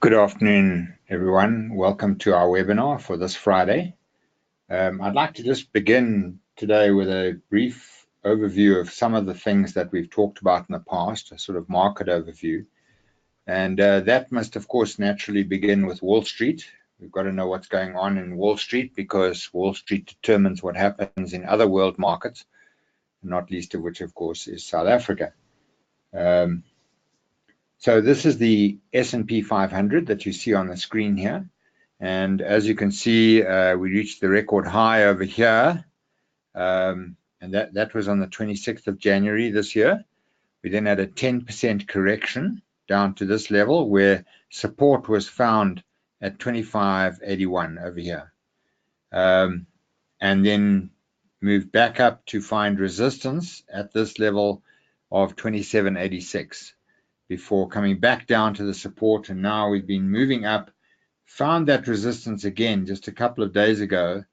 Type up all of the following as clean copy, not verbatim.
Good afternoon, everyone. Welcome to our webinar for this Friday. I'd like to just begin today with a brief overview of some of the things that we've talked about in the past, a sort of market overview. And that must, of course, naturally begin with Wall Street. We've got to know what's going on in Wall Street because Wall Street determines what happens in other world markets, not least of which, of course, is South Africa. So this is the S&P 500 that you see on the screen here. And as you can see, we reached the record high over here. And that was on the 26th of January this year. We then had a 10% correction down to this level where support was found at 25.81 over here. And then moved back up to find resistance at this level of 27.86. Before coming back down to the support, and now we've been moving up, found that resistance again just a couple of days ago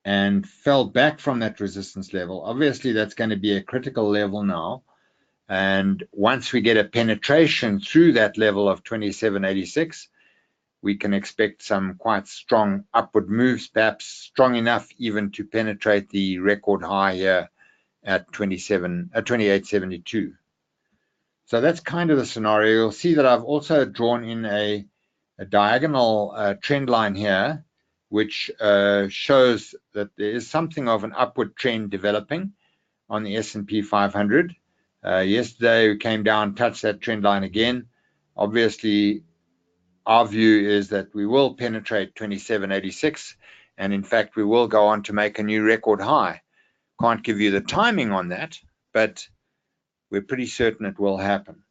and fell back from that resistance level. Obviously, that's going to be a critical level now. And once we get a penetration through that level of 27.86, we can expect some quite strong upward moves, perhaps strong enough even to penetrate the record high here at 28.72. So that's kind of the scenario. You'll see that I've also drawn in a diagonal trend line here, which shows that there is something of an upward trend developing on the S&P 500. Yesterday, we came down, touched that trend line again. Obviously, our view is that we will penetrate 27.86, and in fact, we will go on to make a new record high. Can't give you the timing on that, but we're pretty certain it will happen.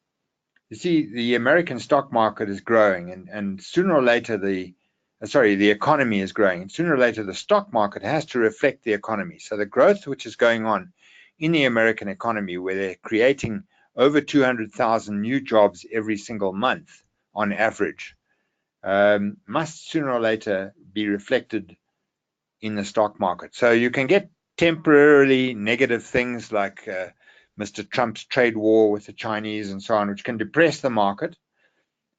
You see, the American stock market is growing, and sooner or later the economy is growing, and sooner or later the stock market has to reflect the economy. So the growth which is going on in the American economy, where they're creating over 200,000 new jobs every single month on average, must sooner or later be reflected in the stock market. So you can get temporarily negative things like Mr. Trump's trade war with the Chinese and so on, which can depress the market.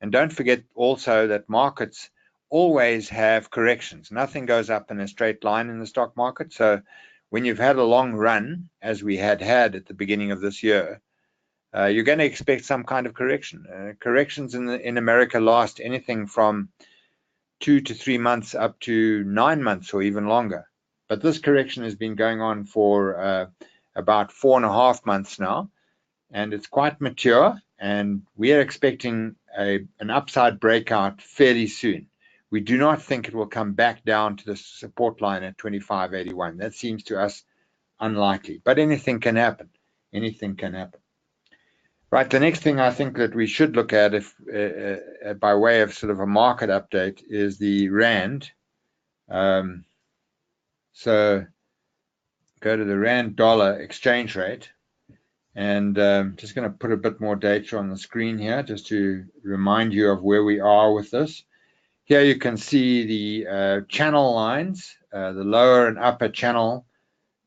And don't forget also that markets always have corrections. Nothing goes up in a straight line in the stock market. So when you've had a long run, as we had at the beginning of this year, you're going to expect some kind of correction. Corrections in America last anything from 2 to 3 months up to 9 months or even longer. But this correction has been going on for about 4.5 months now, and it's quite mature, and we are expecting an upside breakout fairly soon. We do not think it will come back down to the support line at 25.81. That seems to us unlikely, but anything can happen. Anything can happen. Right, the next thing I think that we should look at, by way of sort of a market update, is the Rand. So go to the Rand dollar exchange rate, and just going to put a bit more data on the screen here just to remind you of where we are with this. Here you can see the channel lines, the lower and upper channel,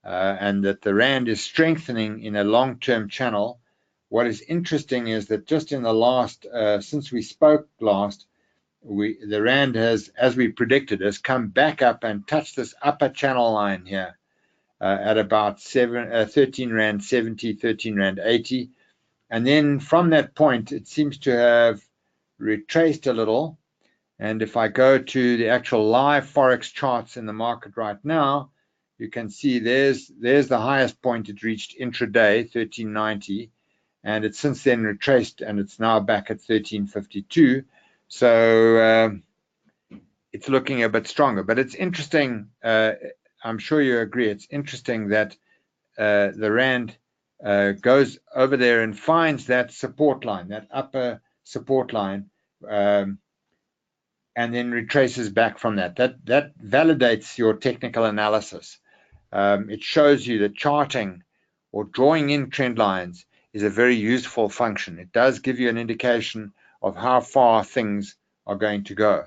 and that the Rand is strengthening in a long-term channel. What is interesting is that just in the last, since we spoke last, the Rand has, as we predicted, has come back up and touched this upper channel line here. At about 13 Rand 70, 13 Rand 80. And then from that point, it seems to have retraced a little. And if I go to the actual live Forex charts in the market right now, you can see there's the highest point it reached intraday, 1390. And it's since then retraced, and it's now back at 1352. So it's looking a bit stronger. But it's interesting. I'm sure you agree. It's interesting that the Rand goes over there and finds that support line, that upper support line, and then retraces back from that. That validates your technical analysis. It shows you that charting or drawing in trend lines is a very useful function. It does give you an indication of how far things are going to go.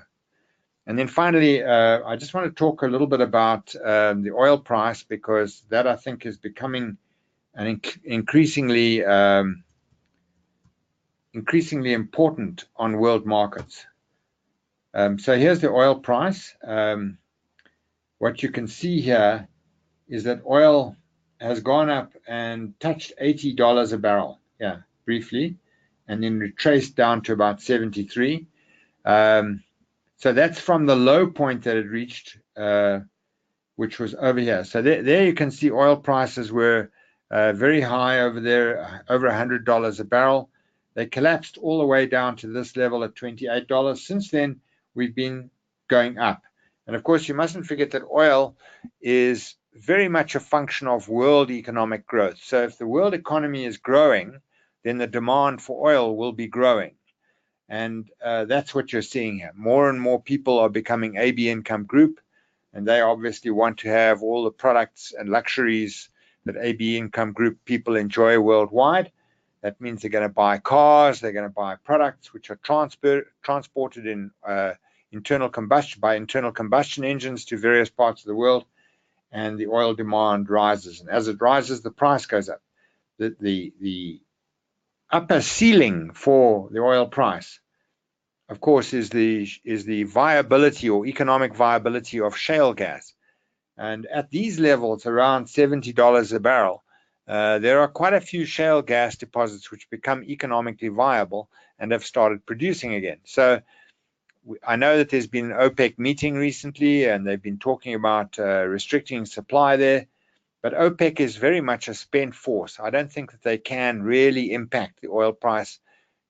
And then finally, I just want to talk a little bit about the oil price, because that I think is becoming an increasingly important on world markets. So here's the oil price. What you can see here is that oil has gone up and touched $80 a barrel, yeah, briefly, and then retraced down to about 73. So that's from the low point that it reached, which was over here. So there you can see oil prices were very high over there, over $100 a barrel. They collapsed all the way down to this level at $28. Since then, we've been going up. And of course, you mustn't forget that oil is very much a function of world economic growth. So if the world economy is growing, then the demand for oil will be growing. And that's what you're seeing here. More and more people are becoming AB Income Group, and they obviously want to have all the products and luxuries that AB Income Group people enjoy worldwide. That means they're going to buy cars, they're going to buy products which are transported in internal combustion engines to various parts of the world, and the oil demand rises. And as it rises, the price goes up. The upper ceiling for the oil price, of course, is the viability or economic viability of shale gas. And at these levels, around $70 a barrel, there are quite a few shale gas deposits which become economically viable and have started producing again. So I know that there's been an OPEC meeting recently, and they've been talking about restricting supply there. But OPEC is very much a spent force. I don't think that they can really impact the oil price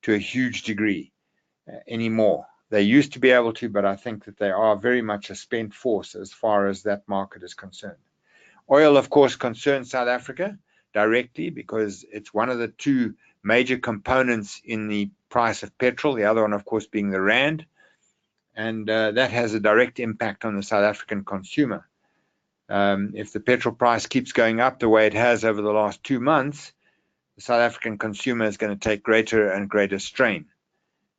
to a huge degree anymore. They used to be able to, but I think that they are very much a spent force as far as that market is concerned. Oil, of course, concerns South Africa directly because it's one of the two major components in the price of petrol, the other one, of course, being the rand. And that has a direct impact on the South African consumer. If the petrol price keeps going up the way it has over the last 2 months, the South African consumer is going to take greater and greater strain.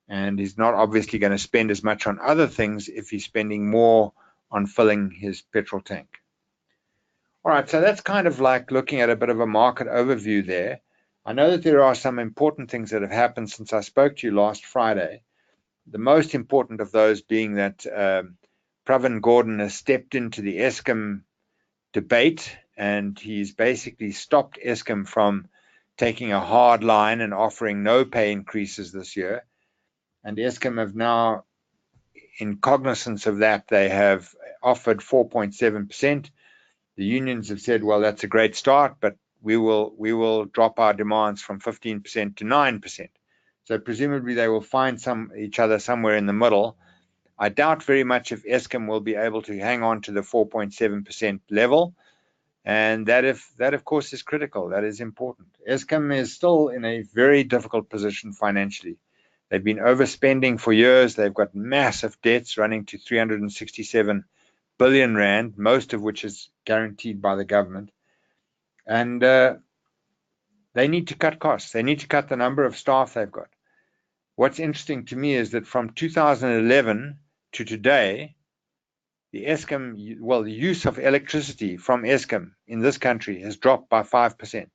And he's not obviously going to spend as much on other things if he's spending more on filling his petrol tank. All right, so that's kind of like looking at a bit of a market overview there. I know that there are some important things that have happened since I spoke to you last Friday. The most important of those being that Pravin Gordhan has stepped into the Eskom debate, and he's basically stopped Eskom from taking a hard line and offering no pay increases this year. And Eskom have now, in cognizance of that, they have offered 4.7%. The unions have said, well, that's a great start, but we will drop our demands from 15% to 9%. So presumably they will find each other somewhere in the middle. I doubt very much if Eskom will be able to hang on to the 4.7% level. And that, of course, is critical. That is important. Eskom is still in a very difficult position financially. They've been overspending for years. They've got massive debts running to 367 billion rand, most of which is guaranteed by the government. And they need to cut costs. They need to cut the number of staff they've got. What's interesting to me is that from 2011 to today, the use of electricity from Eskom in this country has dropped by 5%.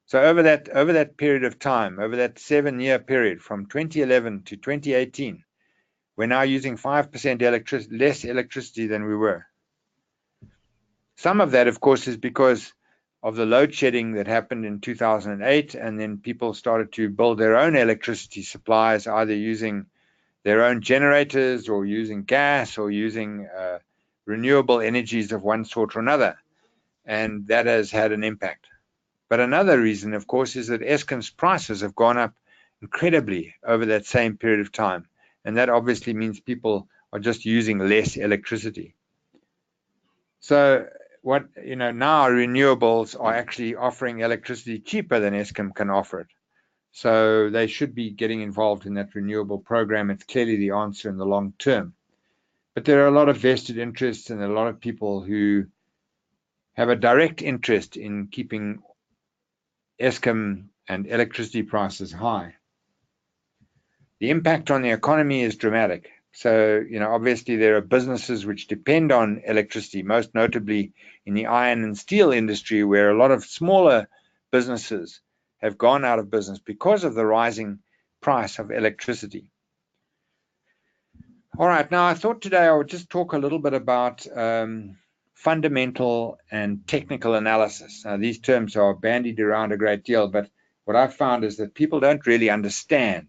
So over that period of time, over that 7-year period from 2011 to 2018, we're now using 5% less electricity than we were. Some of that, of course, is because of the load shedding that happened in 2008, and then people started to build their own electricity supplies, either using their own generators or using gas or using renewable energies of one sort or another. And that has had an impact. But another reason, of course, is that Eskom's prices have gone up incredibly over that same period of time. And that obviously means people are just using less electricity. So now renewables are actually offering electricity cheaper than Eskom can offer it. So they should be getting involved in that renewable program. It's clearly the answer in the long term. But there are a lot of vested interests and a lot of people who have a direct interest in keeping Eskom and electricity prices high. The impact on the economy is dramatic. So, obviously there are businesses which depend on electricity, most notably in the iron and steel industry, where a lot of smaller businesses have gone out of business because of the rising price of electricity. All right, now I thought today I would just talk a little bit about fundamental and technical analysis. These terms are bandied around a great deal, but what I've found is that people don't really understand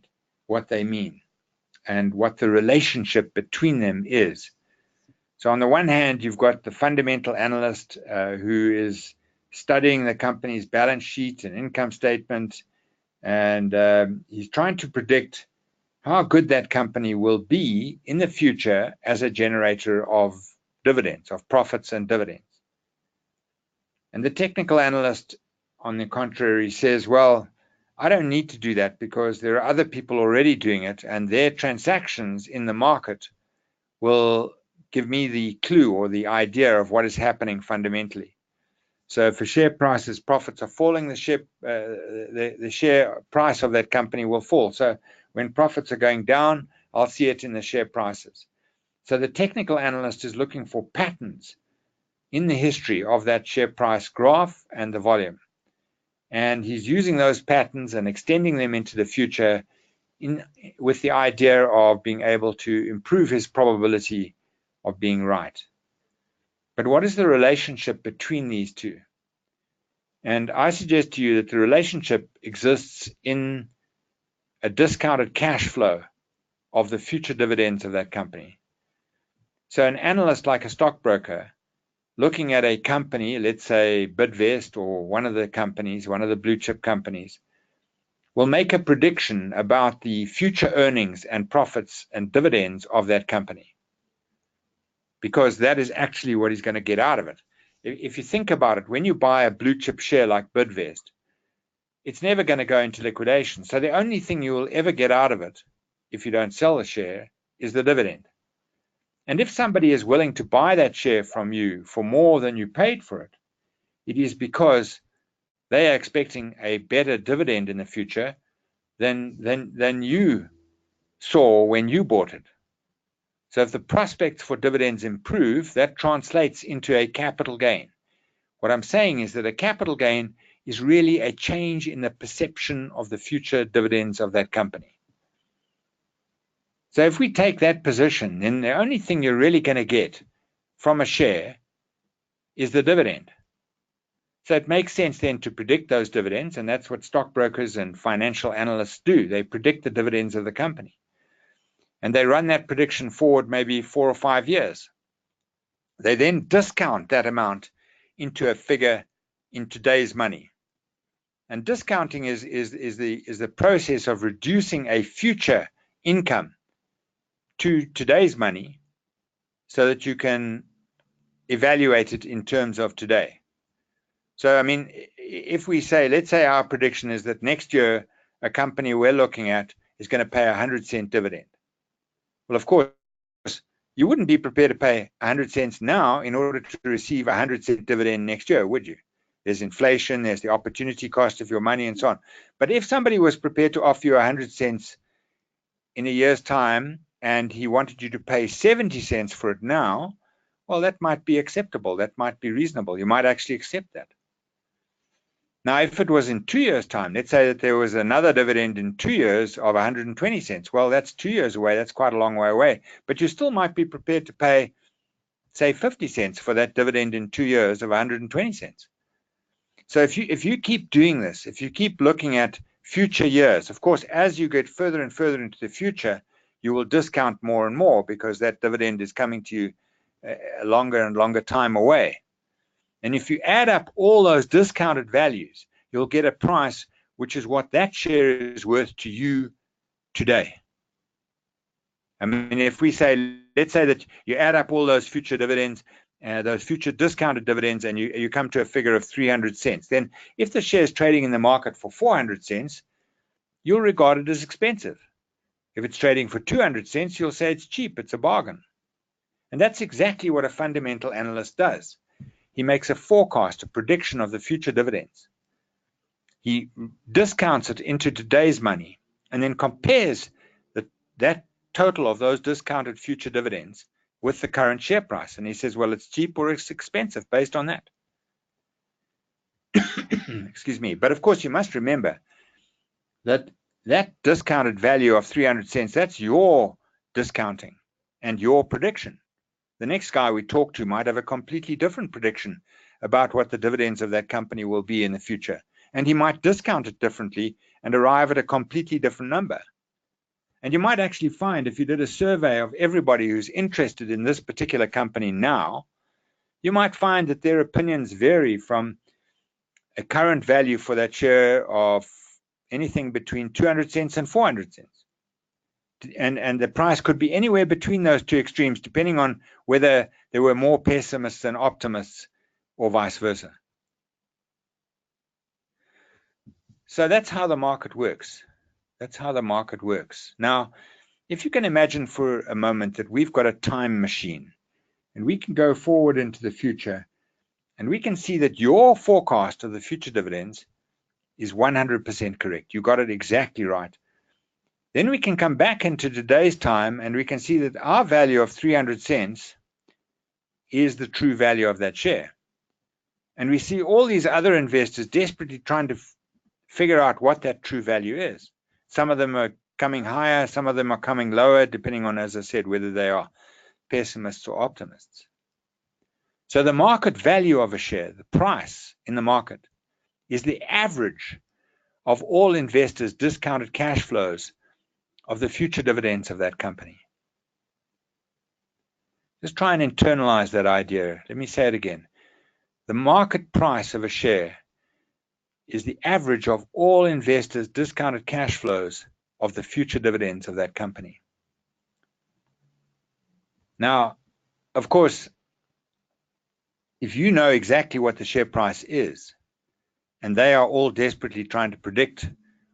what they mean and what the relationship between them is. So on the one hand, you've got the fundamental analyst who is studying the company's balance sheet and income statement, and he's trying to predict how good that company will be in the future as a generator of dividends, of profits and dividends. And the technical analyst, on the contrary, says, well, I don't need to do that because there are other people already doing it, and their transactions in the market will give me the clue or the idea of what is happening fundamentally. So if a share price's profits are falling, the share price of that company will fall. So when profits are going down, I'll see it in the share prices. So the technical analyst is looking for patterns in the history of that share price graph and the volume. And he's using those patterns and extending them into the future with the idea of being able to improve his probability of being right. But what is the relationship between these two? And I suggest to you that the relationship exists in a discounted cash flow of the future dividends of that company. So an analyst like a stockbroker looking at a company, let's say Bidvest or one of the companies, one of the blue chip companies, will make a prediction about the future earnings and profits and dividends of that company, because that is actually what he's going to get out of it. If you think about it, when you buy a blue chip share like Bidvest, it's never going to go into liquidation. So the only thing you will ever get out of it, if you don't sell the share, is the dividend. And if somebody is willing to buy that share from you for more than you paid for it, it is because they are expecting a better dividend in the future than you saw when you bought it. So if the prospects for dividends improve, that translates into a capital gain. What I'm saying is that a capital gain is really a change in the perception of the future dividends of that company. So if we take that position, then the only thing you're really going to get from a share is the dividend. So it makes sense then to predict those dividends, and that's what stockbrokers and financial analysts do. They predict the dividends of the company. And they run that prediction forward maybe 4 or 5 years. They then discount that amount into a figure in today's money. And discounting is the process of reducing a future income to today's money so that you can evaluate it in terms of today. So, I mean, if we say, let's say our prediction is that next year a company we're looking at is going to pay a 100-cent dividend. Well, of course, you wouldn't be prepared to pay 100 cents now in order to receive a 100-cent dividend next year, would you? There's inflation, there's the opportunity cost of your money and so on. But if somebody was prepared to offer you 100 cents in a year's time and he wanted you to pay 70 cents for it now, well, that might be acceptable. That might be reasonable. You might actually accept that. Now, if it was in 2 years' time, let's say that there was another dividend in 2 years of 120 cents. Well, that's 2 years away. That's quite a long way away. But you still might be prepared to pay, say, 50 cents for that dividend in 2 years of 120 cents. So if you keep doing this, if you keep looking at future years, of course, as you get further and further into the future, you will discount more and more because that dividend is coming to you a longer and longer time away. And if you add up all those discounted values, you'll get a price which is what that share is worth to you today. I mean, if we say, let's say that you add up all those future dividends, those future discounted dividends, and you come to a figure of 300 cents, then if the share is trading in the market for 400 cents, you'll regard it as expensive. If it's trading for 200 cents, you'll say it's cheap, it's a bargain. And that's exactly what a fundamental analyst does. He makes a forecast, a prediction of the future dividends. He discounts it into today's money and then compares that total of those discounted future dividends with the current share price. And he says, well, it's cheap or it's expensive based on that. Excuse me. But of course, you must remember that that discounted value of 300 cents, that's your discounting. and your prediction. The next guy we talk to might have a completely different prediction about what the dividends of that company will be in the future. And he might discount it differently and arrive at a completely different number. And you might actually find, if you did a survey of everybody who's interested in this particular company now, you might find that their opinions vary from a current value for that share of anything between 200 cents and 400 cents. And the price could be anywhere between those two extremes, depending on whether there were more pessimists than optimists or vice versa. So that's how the market works. That's how the market works. Now, if you can imagine for a moment that we've got a time machine and we can go forward into the future and we can see that your forecast of the future dividends is 100% correct. You got it exactly right. Then we can come back into today's time and we can see that our value of 300 cents is the true value of that share. And we see all these other investors desperately trying to figure out what that true value is. Some of them are coming higher, some of them are coming lower, depending on, as I said, whether they are pessimists or optimists. So the market value of a share, the price in the market, is the average of all investors' discounted cash flows of the future dividends of that company. Just try and internalize that idea. Let me say it again. The market price of a share is the average of all investors' discounted cash flows of the future dividends of that company. Now, of course, if you know exactly what the share price is, and they are all desperately trying to predict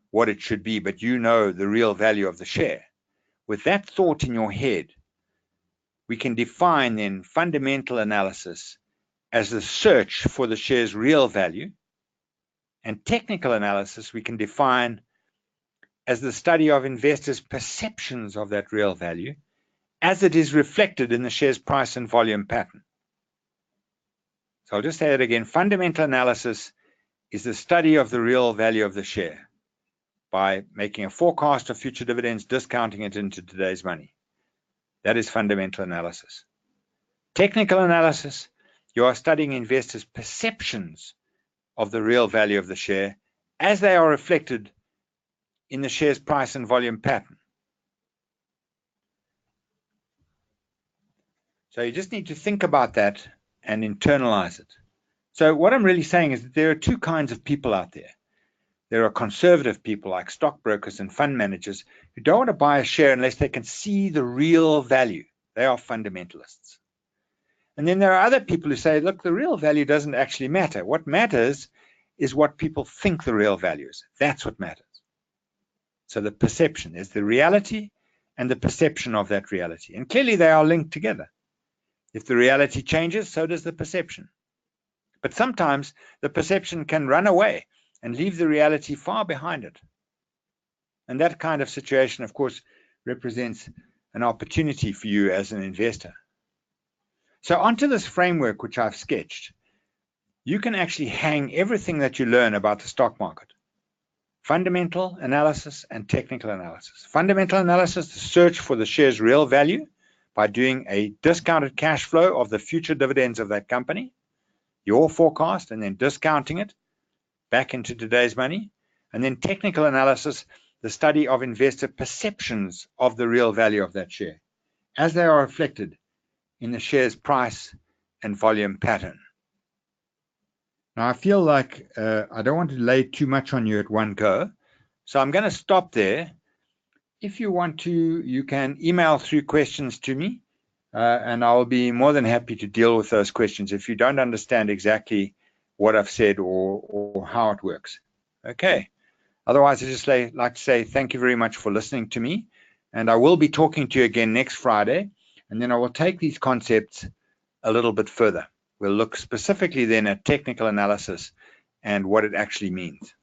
what it should be, but you know the real value of the share, with that thought in your head, we can define then fundamental analysis as the search for the share's real value, and technical analysis we can define as the study of investors' perceptions of that real value as it is reflected in the share's price and volume pattern. So I'll just say it again. Fundamental analysis is the study of the real value of the share by making a forecast of future dividends, discounting it into today's money. That is fundamental analysis. Technical analysis, you are studying investors' perceptions of the real value of the share as they are reflected in the share's price and volume pattern. So you just need to think about that and internalize it. So what I'm really saying is that there are two kinds of people out there. There are conservative people like stockbrokers and fund managers who don't want to buy a share unless they can see the real value. They are fundamentalists. And then there are other people who say, look, the real value doesn't actually matter. What matters is what people think the real value is. That's what matters. So the perception is the reality and the perception of that reality. And clearly they are linked together. If the reality changes, so does the perception. But sometimes the perception can run away and leave the reality far behind it. And that kind of situation, of course, represents an opportunity for you as an investor. So onto this framework which I've sketched, you can actually hang everything that you learn about the stock market. Fundamental analysis and technical analysis. Fundamental analysis, the search for the share's real value by doing a discounted cash flow of the future dividends of that company, your forecast, and then discounting it back into today's money. And then technical analysis, the study of investor perceptions of the real value of that share as they are reflected in the share's price and volume pattern. Now, I feel like I don't want to lay too much on you at one go, so I'm going to stop there. If you want to, you can email through questions to me, and I'll be more than happy to deal with those questions if you don't understand exactly what I've said or how it works. Okay. Otherwise, I just like to say thank you very much for listening to me, and I will be talking to you again next Friday, and then I will take these concepts a little bit further. We'll look specifically then at technical analysis and what it actually means.